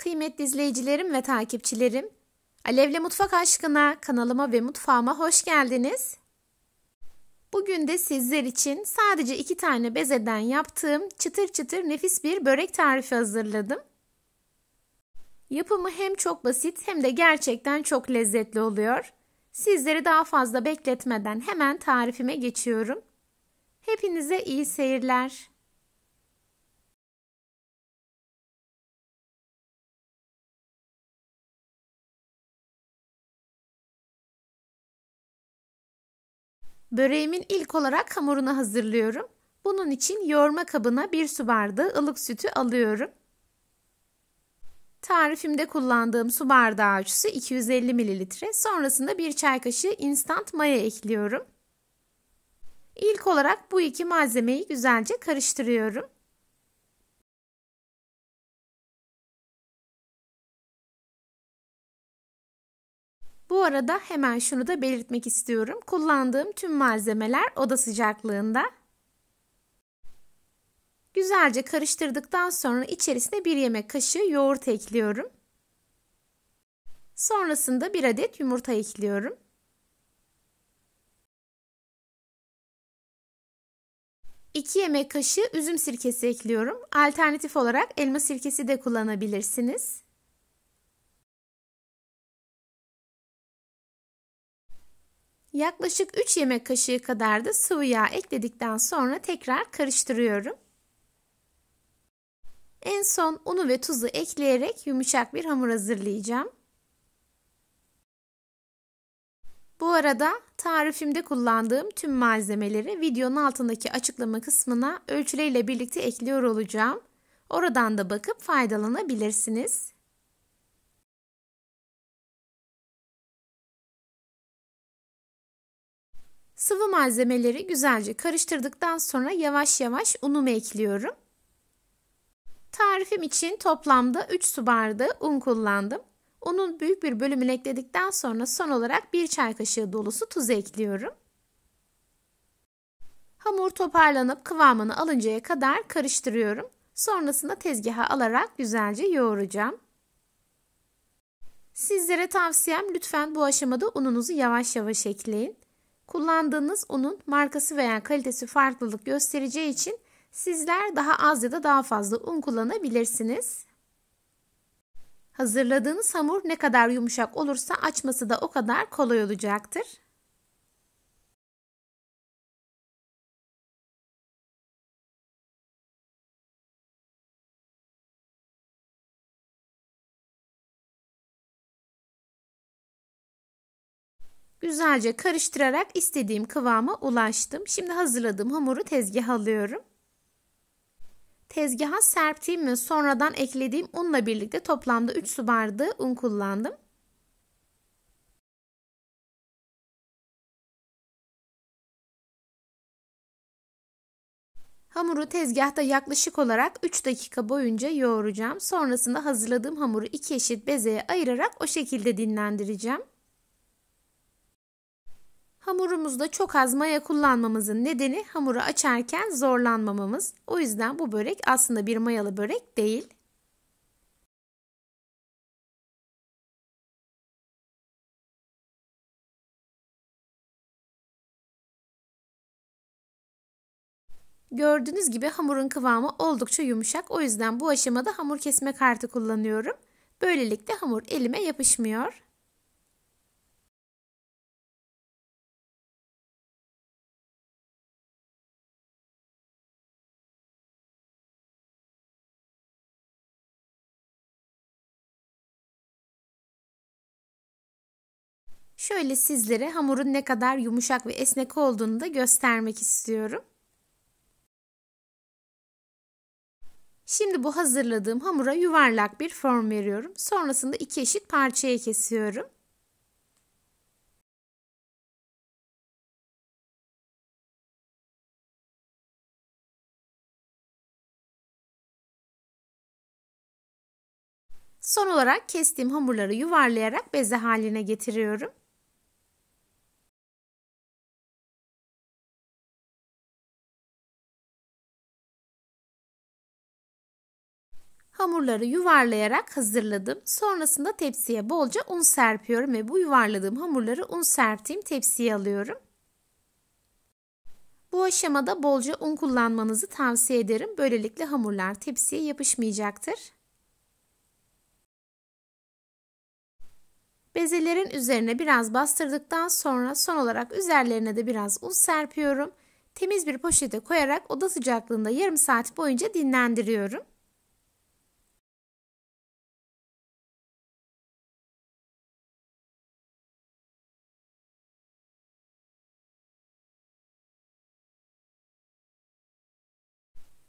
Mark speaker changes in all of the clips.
Speaker 1: kıymetli izleyicilerim ve takipçilerim. Alevle Mutfak Aşkına kanalıma ve mutfağıma hoş geldiniz. Bugün de sizler için sadece 2 tane bezeden yaptığım çıtır çıtır nefis bir börek tarifi hazırladım. Yapımı hem çok basit hem de gerçekten çok lezzetli oluyor. Sizleri daha fazla bekletmeden hemen tarifime geçiyorum. Hepinize iyi seyirler. Böreğimin ilk olarak hamurunu hazırlıyorum. Bunun için yoğurma kabına 1 su bardağı ılık sütü alıyorum. Tarifimde kullandığım su bardağı ölçüsü 250 ml. Sonrasında 1 çay kaşığı instant maya ekliyorum. İlk olarak bu iki malzemeyi güzelce karıştırıyorum. Bu arada hemen şunu da belirtmek istiyorum. Kullandığım tüm malzemeler oda sıcaklığında. Güzelce karıştırdıktan sonra içerisine 1 yemek kaşığı yoğurt ekliyorum. Sonrasında 1 adet yumurta ekliyorum. 2 yemek kaşığı üzüm sirkesi ekliyorum. Alternatif olarak elma sirkesi de kullanabilirsiniz. Yaklaşık 3 yemek kaşığı kadar da sıvı yağ ekledikten sonra tekrar karıştırıyorum. En son unu ve tuzu ekleyerek yumuşak bir hamur hazırlayacağım. Bu arada tarifimde kullandığım tüm malzemeleri videonun altındaki açıklama kısmına ölçüleriyle birlikte ekliyor olacağım. Oradan da bakıp faydalanabilirsiniz. Sıvı malzemeleri güzelce karıştırdıktan sonra yavaş yavaş unumu ekliyorum. Tarifim için toplamda 3 su bardağı un kullandım. Unun büyük bir bölümünü ekledikten sonra son olarak 1 çay kaşığı dolusu tuz ekliyorum. Hamur toparlanıp kıvamını alıncaya kadar karıştırıyorum. Sonrasında tezgaha alarak güzelce yoğuracağım. Sizlere tavsiyem lütfen bu aşamada ununuzu yavaş yavaş ekleyin. Kullandığınız unun markası veya kalitesi farklılık göstereceği için sizler daha az ya da daha fazla un kullanabilirsiniz. Hazırladığınız hamur ne kadar yumuşak olursa açması da o kadar kolay olacaktır. Güzelce karıştırarak istediğim kıvama ulaştım. Şimdi hazırladığım hamuru tezgaha alıyorum. Tezgaha serptiğim ve sonradan eklediğim unla birlikte toplamda 3 su bardağı un kullandım. Hamuru tezgahta yaklaşık olarak 3 dakika boyunca yoğuracağım. Sonrasında hazırladığım hamuru 2 eşit bezeye ayırarak o şekilde dinlendireceğim. Hamurumuzda çok az maya kullanmamızın nedeni hamuru açarken zorlanmamamız. O yüzden bu börek aslında bir mayalı börek değil. Gördüğünüz gibi hamurun kıvamı oldukça yumuşak. O yüzden bu aşamada hamur kesme kartı kullanıyorum. Böylelikle hamur elime yapışmıyor. Şöyle sizlere hamurun ne kadar yumuşak ve esnek olduğunu da göstermek istiyorum. Şimdi bu hazırladığım hamura yuvarlak bir form veriyorum. Sonrasında 2 eşit parçaya kesiyorum. Son olarak kestiğim hamurları yuvarlayarak beze haline getiriyorum. Hamurları yuvarlayarak hazırladım. Sonrasında tepsiye bolca un serpiyorum ve bu yuvarladığım hamurları un serptiğim tepsiye alıyorum. Bu aşamada bolca un kullanmanızı tavsiye ederim. Böylelikle hamurlar tepsiye yapışmayacaktır. Bezelerin üzerine biraz bastırdıktan sonra son olarak üzerlerine de biraz un serpiyorum. Temiz bir poşete koyarak oda sıcaklığında yarım saat boyunca dinlendiriyorum.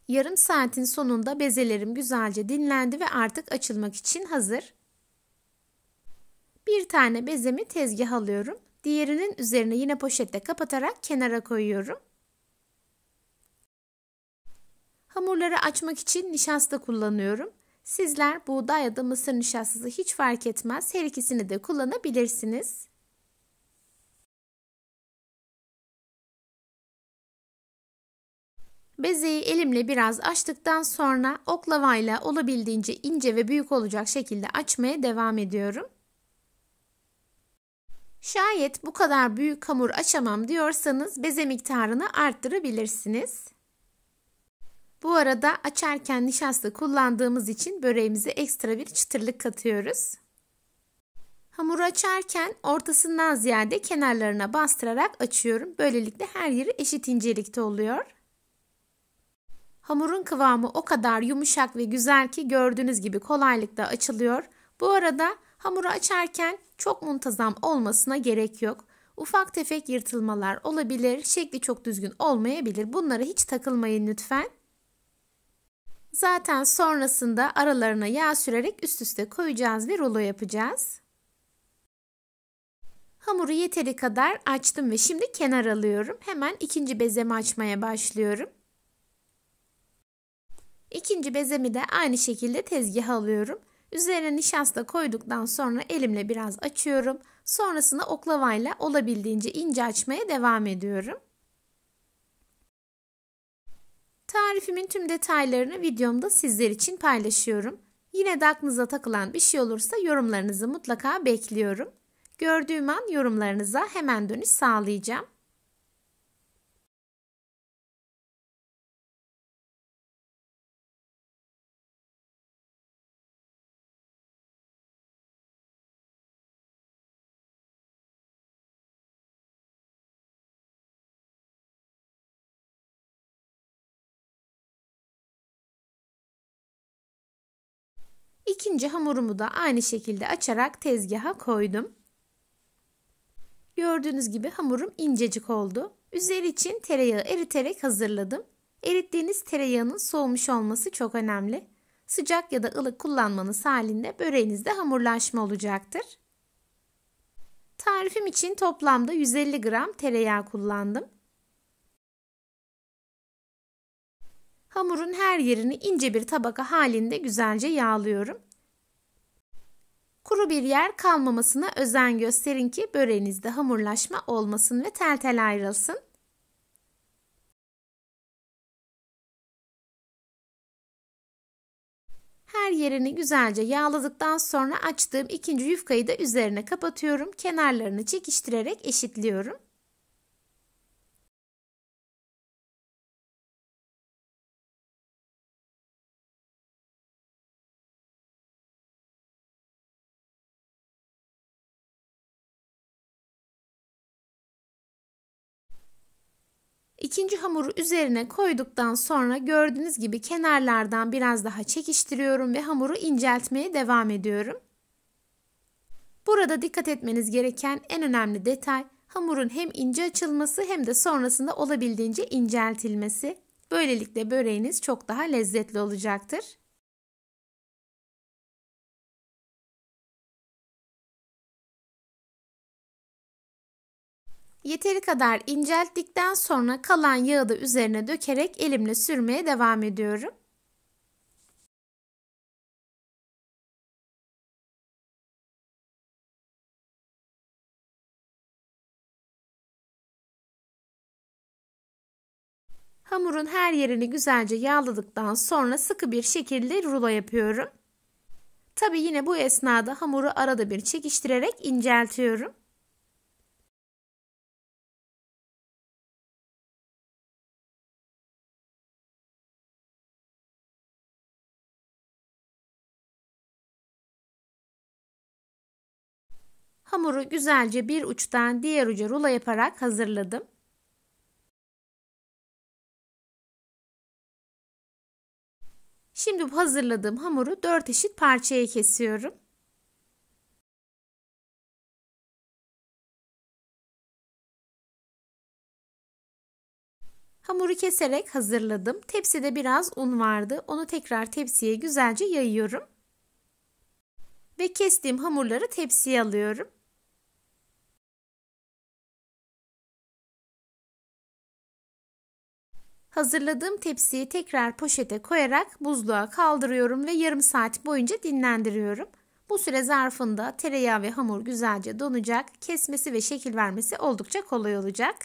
Speaker 1: Yarım saatin sonunda bezelerim güzelce dinlendi ve artık açılmak için hazır. Bir tane bezemi tezgaha alıyorum. Diğerinin üzerine yine poşetle kapatarak kenara koyuyorum. Hamurları açmak için nişasta kullanıyorum. Sizler buğday ya da mısır nişastası hiç fark etmez. Her ikisini de kullanabilirsiniz. Bezeyi elimle biraz açtıktan sonra oklavayla olabildiğince ince ve büyük olacak şekilde açmaya devam ediyorum. Şayet bu kadar büyük hamur açamam diyorsanız beze miktarını arttırabilirsiniz. Bu arada açarken nişasta kullandığımız için böreğimize ekstra bir çıtırlık katıyoruz. Hamuru açarken ortasından ziyade kenarlarına bastırarak açıyorum. Böylelikle her yeri eşit incelikte oluyor. Hamurun kıvamı o kadar yumuşak ve güzel ki gördüğünüz gibi kolaylıkla açılıyor. Bu arada hamuru açarken çok muntazam olmasına gerek yok. Ufak tefek yırtılmalar olabilir, şekli çok düzgün olmayabilir. Bunlara hiç takılmayın lütfen. Zaten sonrasında aralarına yağ sürerek üst üste koyacağız ve rulo yapacağız. Hamuru yeteri kadar açtım ve şimdi kenar alıyorum. Hemen ikinci bezemi açmaya başlıyorum. İkinci bezemi de aynı şekilde tezgaha alıyorum. Üzerine nişasta koyduktan sonra elimle biraz açıyorum. Sonrasında oklavayla olabildiğince ince açmaya devam ediyorum. Tarifimin tüm detaylarını videomda sizler için paylaşıyorum. Yine de aklınıza takılan bir şey olursa yorumlarınızı mutlaka bekliyorum. Gördüğüm an yorumlarınıza hemen dönüş sağlayacağım. İkinci hamurumu da aynı şekilde açarak tezgaha koydum. Gördüğünüz gibi hamurum incecik oldu. Üzeri için tereyağı eriterek hazırladım. Erittiğiniz tereyağının soğumuş olması çok önemli. Sıcak ya da ılık kullanmanız halinde böreğinizde hamurlaşma olacaktır. Tarifim için toplamda 150 gram tereyağı kullandım. Hamurun her yerini ince bir tabaka halinde güzelce yağlıyorum. Kuru bir yer kalmamasına özen gösterin ki böreğinizde hamurlaşma olmasın ve tel tel ayrılsın. Her yerini güzelce yağladıktan sonra açtığım ikinci yufkayı da üzerine kapatıyorum. Kenarlarını çekiştirerek eşitliyorum. İkinci hamuru üzerine koyduktan sonra gördüğünüz gibi kenarlardan biraz daha çekiştiriyorum ve hamuru inceltmeye devam ediyorum. Burada dikkat etmeniz gereken en önemli detay hamurun hem ince açılması hem de sonrasında olabildiğince inceltilmesi. Böylelikle böreğiniz çok daha lezzetli olacaktır. Yeteri kadar incelttikten sonra kalan yağı da üzerine dökerek elimle sürmeye devam ediyorum. Hamurun her yerini güzelce yağladıktan sonra sıkı bir şekilde rulo yapıyorum. Tabii yine bu esnada hamuru arada bir çekiştirerek inceltiyorum. Hamuru güzelce bir uçtan diğer uca rulo yaparak hazırladım. Şimdi bu hazırladığım hamuru 4 eşit parçaya kesiyorum. Hamuru keserek hazırladım. Tepside biraz un vardı. Onu tekrar tepsiye güzelce yayıyorum. Ve kestiğim hamurları tepsiye alıyorum. Hazırladığım tepsiyi tekrar poşete koyarak buzluğa kaldırıyorum ve yarım saat boyunca dinlendiriyorum. Bu süre zarfında tereyağı ve hamur güzelce donacak. Kesmesi ve şekil vermesi oldukça kolay olacak.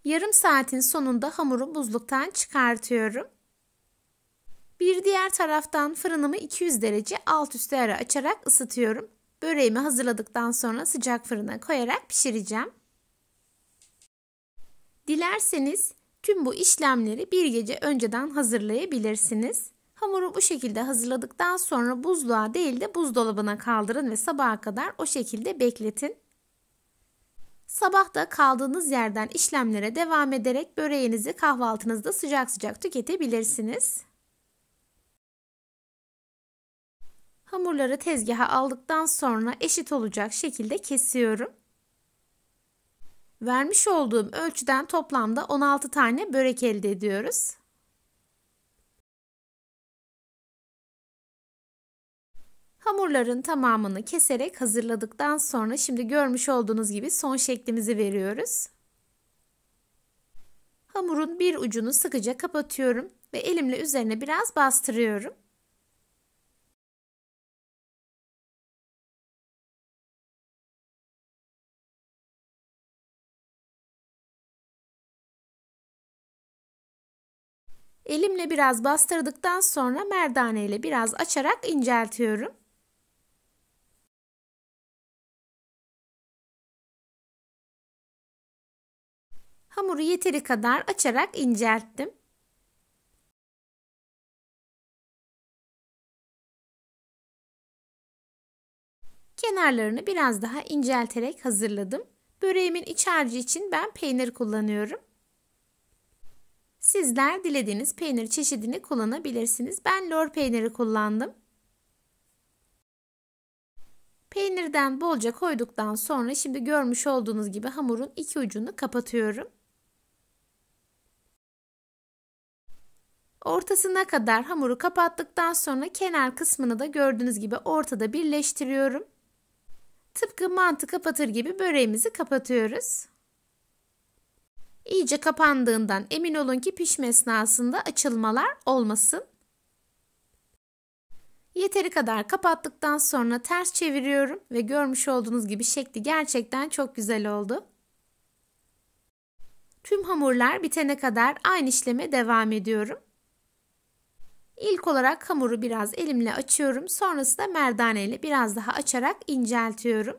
Speaker 1: Yarım saatin sonunda hamuru buzluktan çıkartıyorum. Bir diğer taraftan fırınımı 200 derece alt üstü ara açarak ısıtıyorum. Böreğimi hazırladıktan sonra sıcak fırına koyarak pişireceğim. Dilerseniz tüm bu işlemleri bir gece önceden hazırlayabilirsiniz. Hamuru bu şekilde hazırladıktan sonra buzluğa değil de buzdolabına kaldırın ve sabaha kadar o şekilde bekletin. Sabah da kaldığınız yerden işlemlere devam ederek böreğinizi kahvaltınızda sıcak sıcak tüketebilirsiniz. Hamurları tezgaha aldıktan sonra eşit olacak şekilde kesiyorum. Vermiş olduğum ölçüden toplamda 16 tane börek elde ediyoruz. Hamurların tamamını keserek hazırladıktan sonra şimdi görmüş olduğunuz gibi son şeklimizi veriyoruz. Hamurun bir ucunu sıkıca kapatıyorum ve elimle üzerine biraz bastırıyorum. Elimle biraz bastırdıktan sonra merdane ile biraz açarak inceltiyorum. Hamuru yeteri kadar açarak incelttim. Kenarlarını biraz daha incelterek hazırladım. Böreğimin iç harcı için ben peynir kullanıyorum. Sizler dilediğiniz peynir çeşidini kullanabilirsiniz. Ben lor peyniri kullandım. Peynirden bolca koyduktan sonra şimdi görmüş olduğunuz gibi hamurun iki ucunu kapatıyorum. Ortasına kadar hamuru kapattıktan sonra kenar kısmını da gördüğünüz gibi ortada birleştiriyorum. Tıpkı mantı kapatır gibi böreğimizi kapatıyoruz. İyice kapandığından emin olun ki pişme esnasında açılmalar olmasın. Yeteri kadar kapattıktan sonra ters çeviriyorum ve görmüş olduğunuz gibi şekli gerçekten çok güzel oldu. Tüm hamurlar bitene kadar aynı işleme devam ediyorum. İlk olarak hamuru biraz elimle açıyorum. Sonrasında merdane ile biraz daha açarak inceltiyorum.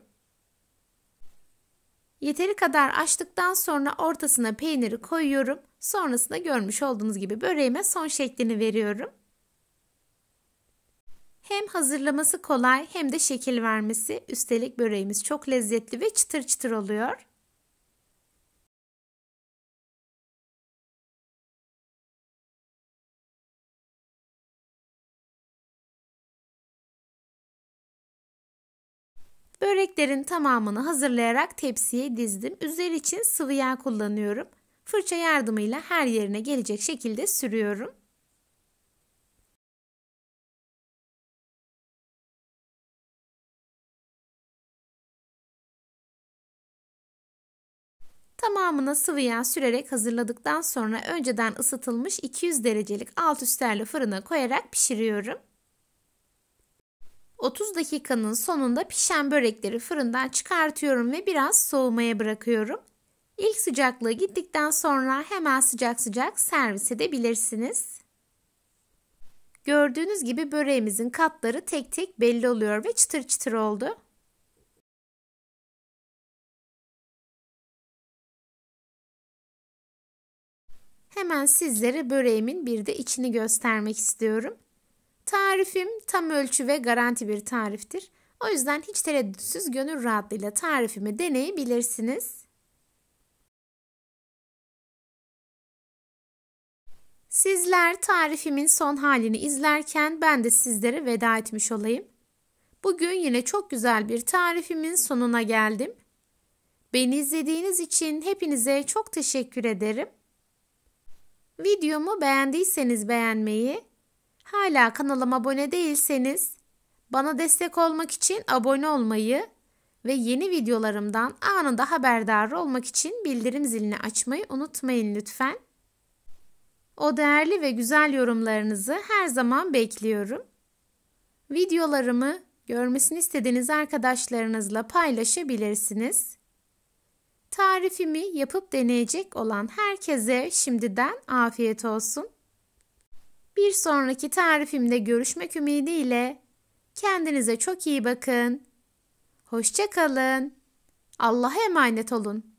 Speaker 1: Yeteri kadar açtıktan sonra ortasına peyniri koyuyorum. Sonrasında görmüş olduğunuz gibi böreğime son şeklini veriyorum. Hem hazırlaması kolay hem de şekil vermesi. Üstelik böreğimiz çok lezzetli ve çıtır çıtır oluyor. Böreklerin tamamını hazırlayarak tepsiye dizdim. Üzeri için sıvı yağ kullanıyorum. Fırça yardımıyla her yerine gelecek şekilde sürüyorum. Tamamına sıvı yağ sürerek hazırladıktan sonra önceden ısıtılmış 200 derecelik alt üstlerle fırına koyarak pişiriyorum. 30 dakikanın sonunda pişen börekleri fırından çıkartıyorum ve biraz soğumaya bırakıyorum. İlk sıcaklığı gittikten sonra hemen sıcak sıcak servis edebilirsiniz. Gördüğünüz gibi böreğimizin katları tek tek belli oluyor ve çıtır çıtır oldu. Hemen sizlere böreğimin bir de içini göstermek istiyorum. Tarifim tam ölçü ve garanti bir tariftir. O yüzden hiç tereddütsüz gönül rahatlığıyla tarifimi deneyebilirsiniz. Sizler tarifimin son halini izlerken ben de sizlere veda etmiş olayım. Bugün yine çok güzel bir tarifimin sonuna geldim. Beni izlediğiniz için hepinize çok teşekkür ederim. Videomu beğendiyseniz beğenmeyi, hala kanalıma abone değilseniz bana destek olmak için abone olmayı ve yeni videolarımdan anında haberdar olmak için bildirim zilini açmayı unutmayın lütfen. O değerli ve güzel yorumlarınızı her zaman bekliyorum. Videolarımı görmesini istediğiniz arkadaşlarınızla paylaşabilirsiniz. Tarifimi yapıp deneyecek olan herkese şimdiden afiyet olsun. Bir sonraki tarifimde görüşmek ümidiyle kendinize çok iyi bakın. Hoşça kalın. Allah'a emanet olun.